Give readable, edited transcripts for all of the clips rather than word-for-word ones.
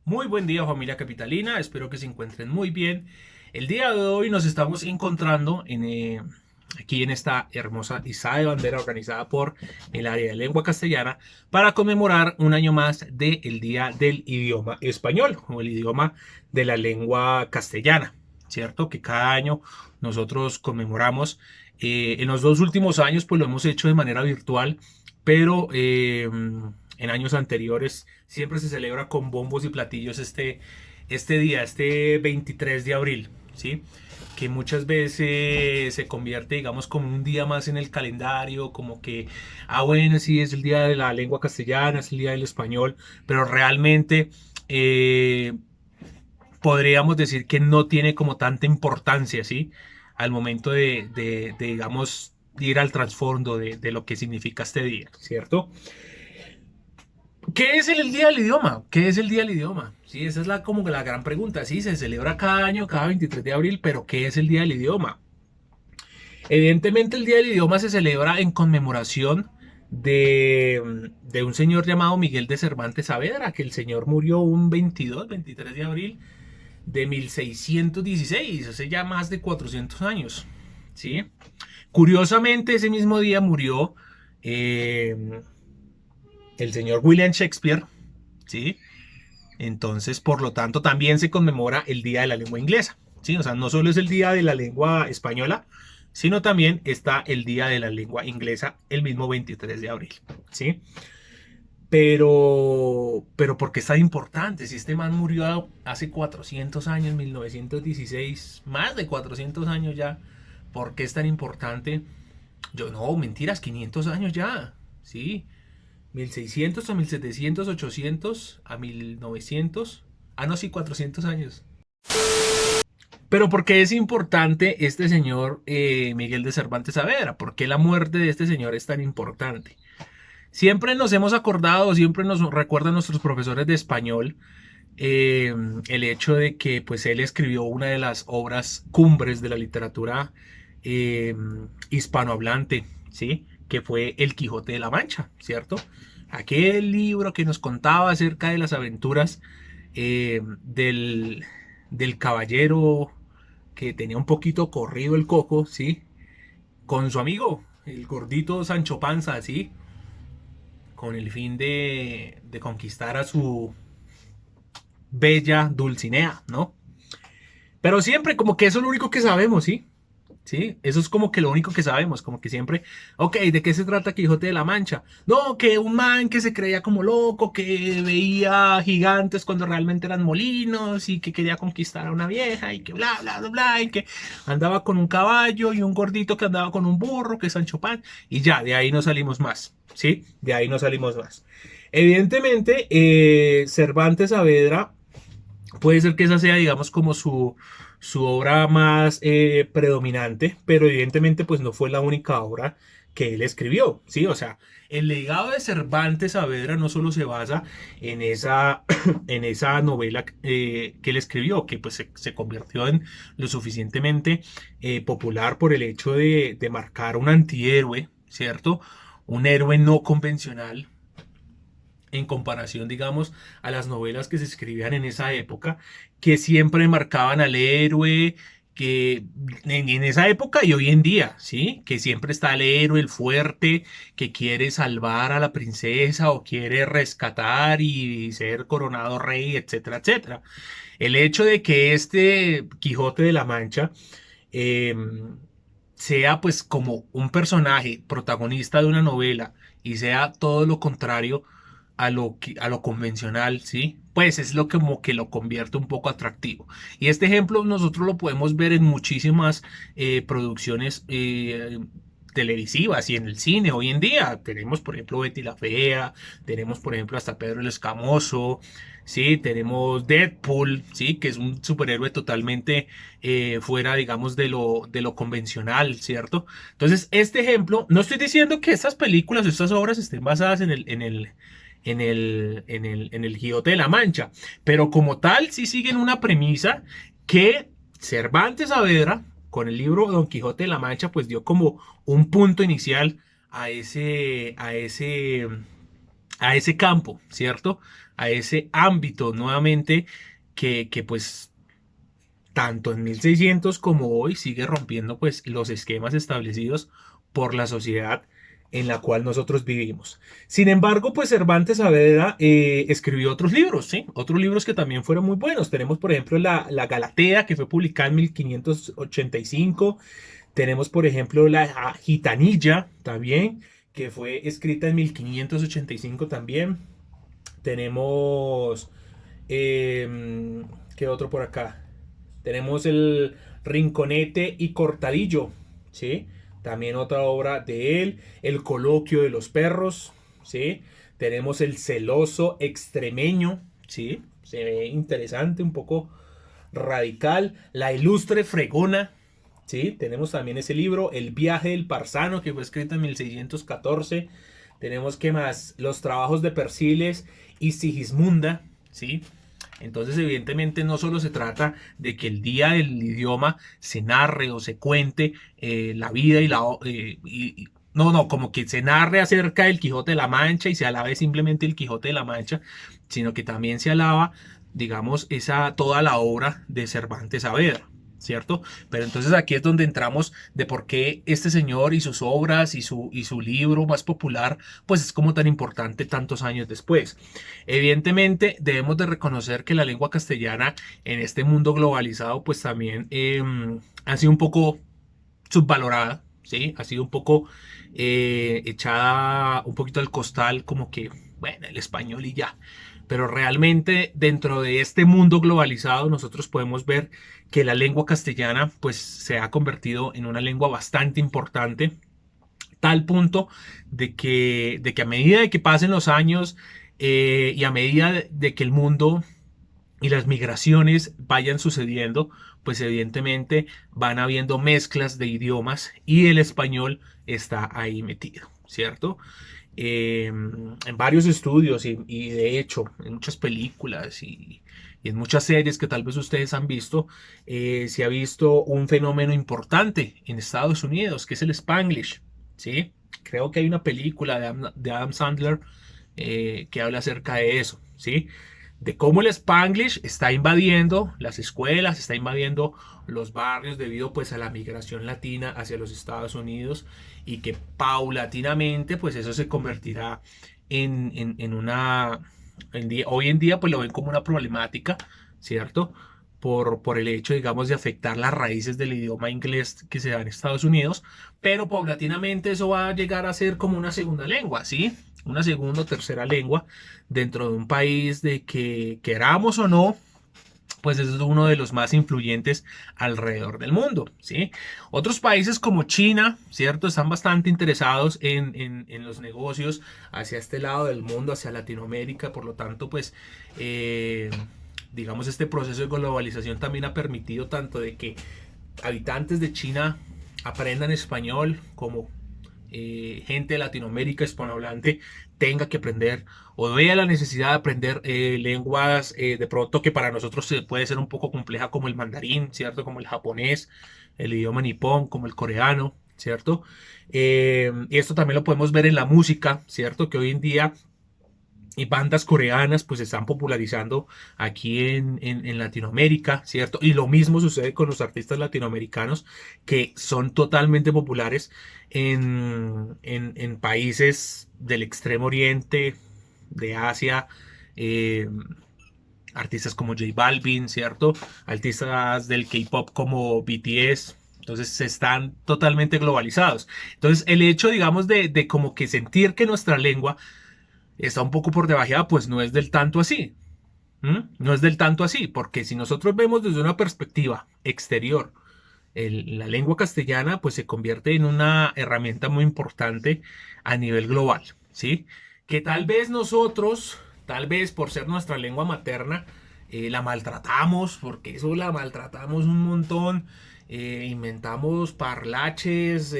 Muy buen día, familia capitalina, espero que se encuentren muy bien. El día de hoy nos estamos encontrando aquí en esta hermosa izada de bandera organizada por el área de lengua castellana para conmemorar un año más del Día del Idioma Español o el idioma de la lengua castellana, ¿cierto? Que cada año nosotros conmemoramos. En los dos últimos años pues lo hemos hecho de manera virtual, pero en años anteriores siempre se celebra con bombos y platillos este día, este 23 de abril, ¿sí? Que muchas veces se convierte, digamos, como un día más en el calendario, como que, bueno, sí, es el día de la lengua castellana, es el día del español, pero realmente podríamos decir que no tiene como tanta importancia, ¿sí? Al momento digamos, ir al trasfondo de lo que significa este día, ¿cierto? ¿Qué es el Día del Idioma? ¿Qué es el Día del Idioma? Sí, esa es como que la gran pregunta. Sí, se celebra cada año, cada 23 de abril, pero ¿qué es el Día del Idioma? Evidentemente el Día del Idioma se celebra en conmemoración de un señor llamado Miguel de Cervantes Saavedra, que el señor murió un 23 de abril de 1616, hace ya más de 400 años. ¿Sí? Curiosamente, ese mismo día murió el señor William Shakespeare, ¿sí? Entonces, por lo tanto, también se conmemora el Día de la Lengua Inglesa, ¿sí? O sea, no solo es el Día de la Lengua Española, sino también está el Día de la Lengua Inglesa el mismo 23 de abril, ¿sí? Pero ¿por qué es tan importante? Si este man murió hace 400 años, 1916, más de 400 años ya, ¿por qué es tan importante? Yo no, mentiras, 500 años ya, ¿sí? 1600 a 1700, 800 a 1900. Ah, no, sí, 400 años. Pero ¿por qué es importante este señor Miguel de Cervantes Saavedra? ¿Por qué la muerte de este señor es tan importante? Siempre nos hemos acordado, siempre nos recuerdan nuestros profesores de español eh, el hecho de que pues él escribió una de las obras cumbres de la literatura eh, hispanohablante, ¿sí? Que fue El Quijote de la Mancha, ¿cierto? Aquel libro que nos contaba acerca de las aventuras del caballero que tenía un poquito corrido el coco, ¿sí? Con su amigo, el gordito Sancho Panza, ¿sí? Con el fin de conquistar a su bella Dulcinea, ¿no? Pero siempre como que eso es lo único que sabemos, ¿sí? Sí, eso es como que lo único que sabemos, como que siempre, ok, ¿de qué se trata Quijote de la Mancha? No, que un man que se creía como loco, que veía gigantes cuando realmente eran molinos y que quería conquistar a una vieja y que bla, bla, bla, bla, y que andaba con un caballo y un gordito que andaba con un burro, que es Sancho Pan, y ya, de ahí no salimos más, ¿sí? De ahí no salimos más. Evidentemente, Cervantes Saavedra puede ser que esa sea, digamos, como su obra más predominante, pero evidentemente pues no fue la única obra que él escribió, ¿sí? O sea, el legado de Cervantes Saavedra no solo se basa en esa novela que él escribió, que pues se convirtió en lo suficientemente popular por el hecho de marcar un antihéroe, ¿cierto? Un héroe no convencional, en comparación, digamos, a las novelas que se escribían en esa época, que siempre marcaban al héroe, que en esa época y hoy en día, ¿sí? Que siempre está el héroe, el fuerte, que quiere salvar a la princesa o quiere rescatar y ser coronado rey, etcétera, etcétera. El hecho de que este Quijote de la Mancha eh, sea pues como un personaje protagonista de una novela y sea todo lo contrario a lo convencional, ¿sí? Pues es lo que como que lo convierte un poco atractivo. Y este ejemplo nosotros lo podemos ver en muchísimas producciones televisivas y en el cine hoy en día. Tenemos, por ejemplo, Betty la Fea, tenemos, por ejemplo, hasta Pedro el Escamoso, ¿sí? Tenemos Deadpool, ¿sí? Que es un superhéroe totalmente fuera, digamos, de lo convencional, ¿cierto? Entonces, este ejemplo, no estoy diciendo que estas películas o estas obras estén basadas en el Quijote de la Mancha, pero como tal, sí siguen una premisa que Cervantes Saavedra, con el libro Don Quijote de la Mancha, pues dio como un punto inicial a a ese campo, ¿cierto? A ese ámbito nuevamente que pues tanto en 1600 como hoy sigue rompiendo pues los esquemas establecidos por la sociedad en la cual nosotros vivimos. Sin embargo, pues Cervantes Saavedra escribió otros libros, ¿sí? Otros libros que también fueron muy buenos. Tenemos, por ejemplo, la Galatea, que fue publicada en 1585. Tenemos, por ejemplo, la Gitanilla, también, que fue escrita en 1585 también. Tenemos, ¿qué otro por acá? Tenemos el Rinconete y Cortadillo, ¿sí? También otra obra de él. El Coloquio de los Perros, ¿sí? Tenemos el Celoso Extremeño, ¿sí? Se ve interesante, un poco radical. La Ilustre Fregona, ¿sí? Tenemos también ese libro. El Viaje del Parsano, que fue escrito en 1614. Tenemos, ¿qué más? Los Trabajos de Persiles y Sigismunda, ¿sí? Entonces, evidentemente, no solo se trata de que el día del idioma se narre o se cuente la vida no, no, como que se narre acerca del Quijote de la Mancha y se alabe simplemente el Quijote de la Mancha, sino que también se alaba, digamos, toda la obra de Cervantes Saavedra. ¿Cierto? Pero entonces aquí es donde entramos de por qué este señor y sus obras y su libro más popular, pues es como tan importante tantos años después. Evidentemente debemos de reconocer que la lengua castellana en este mundo globalizado pues también ha sido un poco subvalorada, ¿sí? Ha sido un poco echada un poquito al costal como que, bueno, el español y ya. Pero realmente dentro de este mundo globalizado nosotros podemos ver que la lengua castellana pues se ha convertido en una lengua bastante importante, tal punto de que a medida de que pasen los años y a medida de que el mundo y las migraciones vayan sucediendo, pues evidentemente van habiendo mezclas de idiomas y el español está ahí metido, ¿cierto? En varios estudios y de hecho en muchas películas y en muchas series que tal vez ustedes han visto, se ha visto un fenómeno importante en Estados Unidos, que es el Spanglish, ¿sí? Creo que hay una película de Adam Sandler que habla acerca de eso, ¿sí? De cómo el Spanglish está invadiendo las escuelas, está invadiendo los barrios debido pues a la migración latina hacia los Estados Unidos y que paulatinamente pues eso se convertirá en una... hoy en día pues lo ven como una problemática, ¿cierto? Por el hecho, digamos, de afectar las raíces del idioma inglés que se da en Estados Unidos, pero paulatinamente eso va a llegar a ser como una segunda lengua, ¿sí? Una segunda o tercera lengua dentro de un país de que queramos o no, pues es uno de los más influyentes alrededor del mundo, ¿sí? Otros países como China, ¿cierto? Están bastante interesados en los negocios hacia este lado del mundo, hacia Latinoamérica, por lo tanto, pues, digamos, este proceso de globalización también ha permitido tanto de que habitantes de China aprendan español como gente de Latinoamérica hispanohablante tenga que aprender o vea la necesidad de aprender lenguas de pronto que para nosotros puede ser un poco compleja como el mandarín, ¿cierto? Como el japonés, el idioma nipón, como el coreano, ¿cierto? Y esto también lo podemos ver en la música, ¿cierto? Que hoy en día y bandas coreanas pues se están popularizando aquí en Latinoamérica, ¿cierto? Y lo mismo sucede con los artistas latinoamericanos que son totalmente populares en países del Extremo Oriente, de Asia, eh, artistas como J Balvin, ¿cierto? Artistas del K-Pop como BTS. Entonces están totalmente globalizados. Entonces el hecho, digamos, de como que sentir que nuestra lengua está un poco por debajeada, pues no es del tanto así. No es del tanto así, porque si nosotros vemos desde una perspectiva exterior, la lengua castellana pues se convierte en una herramienta muy importante a nivel global, ¿sí? Que tal vez nosotros, tal vez por ser nuestra lengua materna, la maltratamos, porque eso la maltratamos un montón. Inventamos parlaches,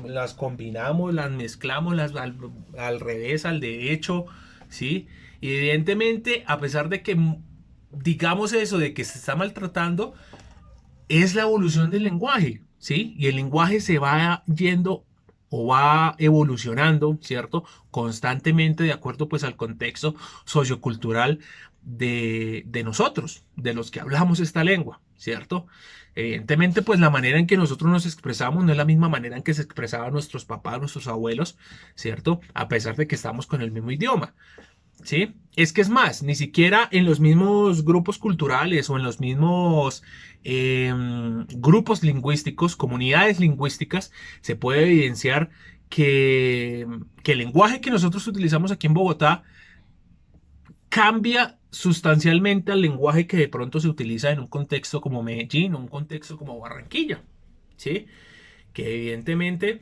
las combinamos, las mezclamos al revés, al derecho, ¿sí? Y evidentemente, a pesar de que digamos eso, de que se está maltratando, es la evolución del lenguaje, ¿sí? Y el lenguaje se va yendo o va evolucionando, ¿cierto? Constantemente de acuerdo pues al contexto sociocultural de nosotros, de los que hablamos esta lengua, ¿cierto? Evidentemente pues la manera en que nosotros nos expresamos no es la misma manera en que se expresaban nuestros papás, nuestros abuelos, ¿cierto? A pesar de que estamos con el mismo idioma. ¿Sí? Es que es más, ni siquiera en los mismos grupos culturales o en los mismos grupos lingüísticos, comunidades lingüísticas, se puede evidenciar que el lenguaje que nosotros utilizamos aquí en Bogotá cambia sustancialmente al lenguaje que de pronto se utiliza en un contexto como Medellín o un contexto como Barranquilla, ¿sí? Que evidentemente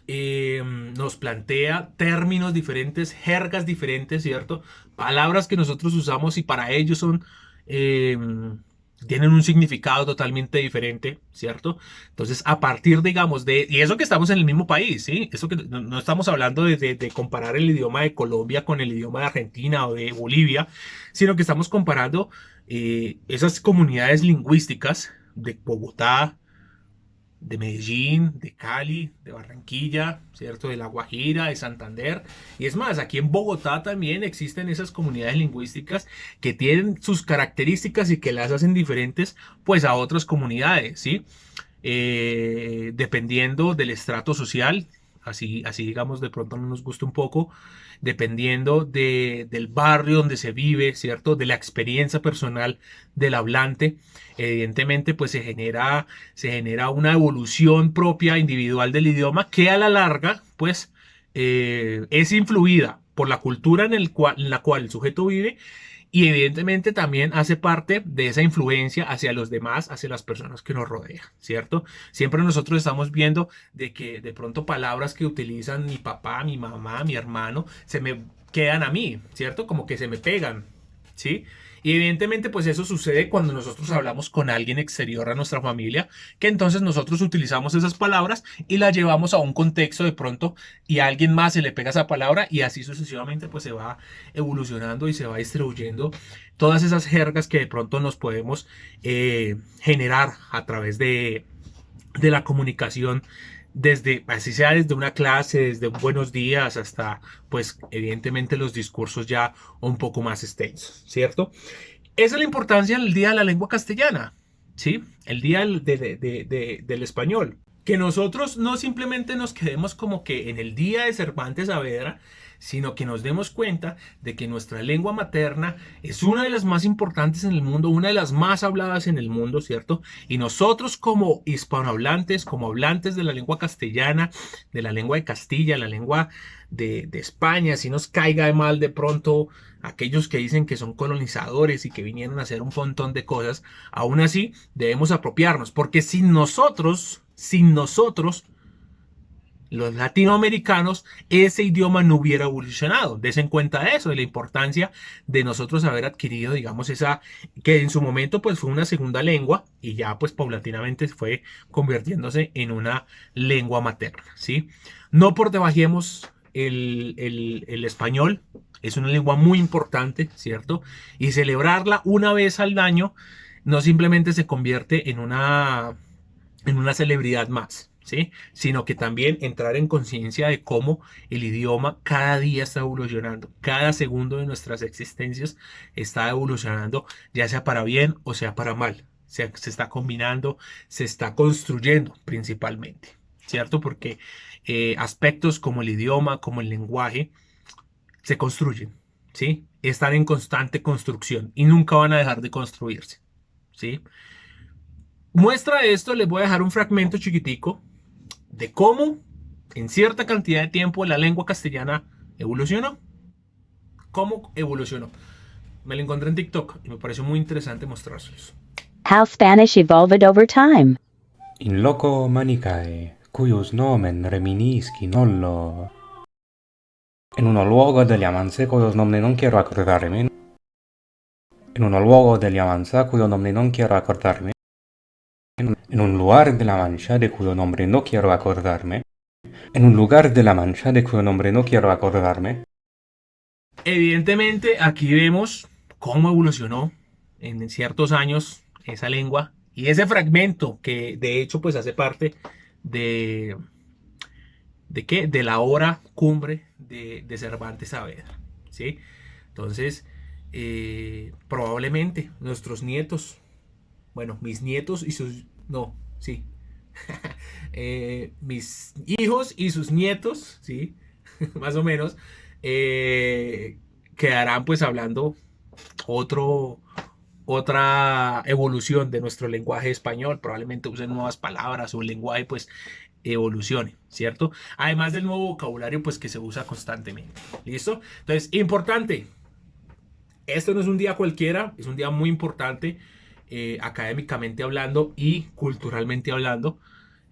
nos plantea términos diferentes, jergas diferentes, ¿cierto? Palabras que nosotros usamos y para ellos son, eh, tienen un significado totalmente diferente, ¿cierto? Entonces, a partir, digamos, y eso que estamos en el mismo país, ¿sí? Eso que no estamos hablando de comparar el idioma de Colombia con el idioma de Argentina o de Bolivia, sino que estamos comparando esas comunidades lingüísticas de Bogotá, de Medellín, de Cali, de Barranquilla, ¿cierto? De La Guajira, de Santander. Y es más, aquí en Bogotá también existen esas comunidades lingüísticas que tienen sus características y que las hacen diferentes pues a otras comunidades, ¿sí? Dependiendo del estrato social, así digamos de pronto no nos gusta un poco, dependiendo del barrio donde se vive, ¿cierto? De la experiencia personal del hablante, evidentemente pues se genera una evolución propia, individual del idioma que a la larga pues es influida por la cultura en la cual el sujeto vive y evidentemente también hace parte de esa influencia hacia los demás, hacia las personas que nos rodean, ¿cierto? Siempre nosotros estamos viendo de que de pronto palabras que utilizan mi papá, mi mamá, mi hermano, se me quedan a mí, ¿cierto? Como que se me pegan, ¿sí? Y evidentemente pues eso sucede cuando nosotros hablamos con alguien exterior a nuestra familia, que entonces nosotros utilizamos esas palabras y las llevamos a un contexto de pronto y a alguien más se le pega esa palabra y así sucesivamente pues se va evolucionando y se va distribuyendo todas esas jergas que de pronto nos podemos generar a través de la comunicación desde, así sea desde una clase, desde un buenos días hasta, pues, evidentemente los discursos ya un poco más extensos, ¿cierto? Esa es la importancia del Día de la Lengua Castellana, ¿sí? El Día del Español. Que nosotros no simplemente nos quedemos como que en el Día de Cervantes Saavedra, sino que nos demos cuenta de que nuestra lengua materna es una de las más importantes en el mundo, una de las más habladas en el mundo, ¿cierto? Y nosotros como hispanohablantes, como hablantes de la lengua castellana, de la lengua de Castilla, la lengua de España, si nos caiga de mal de pronto aquellos que dicen que son colonizadores y que vinieron a hacer un montón de cosas, aún así debemos apropiarnos, porque sin nosotros, los latinoamericanos, ese idioma no hubiera evolucionado. Desen cuenta de eso, de la importancia de nosotros haber adquirido, digamos, esa, que en su momento pues fue una segunda lengua y ya pues paulatinamente fue convirtiéndose en una lengua materna, ¿sí? No por debajemos el español, es una lengua muy importante, ¿cierto? Y celebrarla una vez al año no simplemente se convierte en una celebridad más, ¿sí? Sino que también entrar en conciencia de cómo el idioma cada día está evolucionando, cada segundo de nuestras existencias está evolucionando, ya sea para bien o sea para mal. Se está combinando, se está construyendo principalmente, ¿cierto? Porque aspectos como el idioma, como el lenguaje, se construyen, ¿sí? Están en constante construcción y nunca van a dejar de construirse, ¿sí? Muestra de esto, les voy a dejar un fragmento chiquitico de cómo en cierta cantidad de tiempo la lengua castellana evolucionó. ¿Cómo evolucionó? Me lo encontré en TikTok y me pareció muy interesante mostrárselos. How Spanish evolved over time. In loco manicae, cuius nomen reminisci nollo. En uno luogo degli Amanze, cuyos nombres non quiero acordarme. En uno luogo degli Amanza, cuyo nombre non quiero acordarme. En un lugar de la Mancha, de cuyo nombre no quiero acordarme. En un lugar de la Mancha, de cuyo nombre no quiero acordarme. Evidentemente, aquí vemos cómo evolucionó en ciertos años esa lengua y ese fragmento que de hecho pues hace parte de, ¿De qué? De la obra cumbre de Cervantes Saavedra, ¿sí? Entonces, probablemente nuestros nietos, bueno, mis nietos y sus, no, sí, mis hijos y sus nietos, ¿sí? Más o menos, quedarán pues hablando otro, otra evolución de nuestro lenguaje español, probablemente usen nuevas palabras o el lenguaje pues evolucione, ¿cierto? Además del nuevo vocabulario pues que se usa constantemente, ¿listo? Entonces, importante, esto no es un día cualquiera, es un día muy importante académicamente hablando y culturalmente hablando.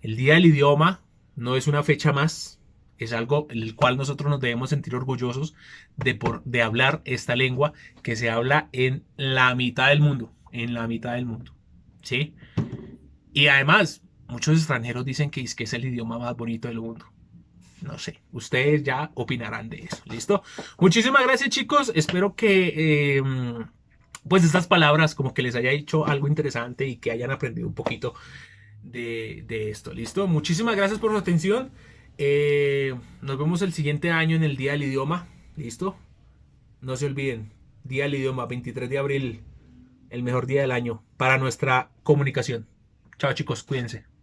El Día del Idioma no es una fecha más, es algo en el cual nosotros nos debemos sentir orgullosos de hablar esta lengua que se habla en la mitad del mundo, ¿sí? Y además, muchos extranjeros dicen que es el idioma más bonito del mundo. No sé, ustedes ya opinarán de eso, ¿listo? Muchísimas gracias chicos, espero que pues estas palabras como que les haya hecho algo interesante y que hayan aprendido un poquito de esto, ¿listo? Muchísimas gracias por su atención. Nos vemos el siguiente año en el Día del Idioma, ¿listo? No se olviden, Día del Idioma, 23 de abril, el mejor día del año para nuestra comunicación. Chao chicos, cuídense.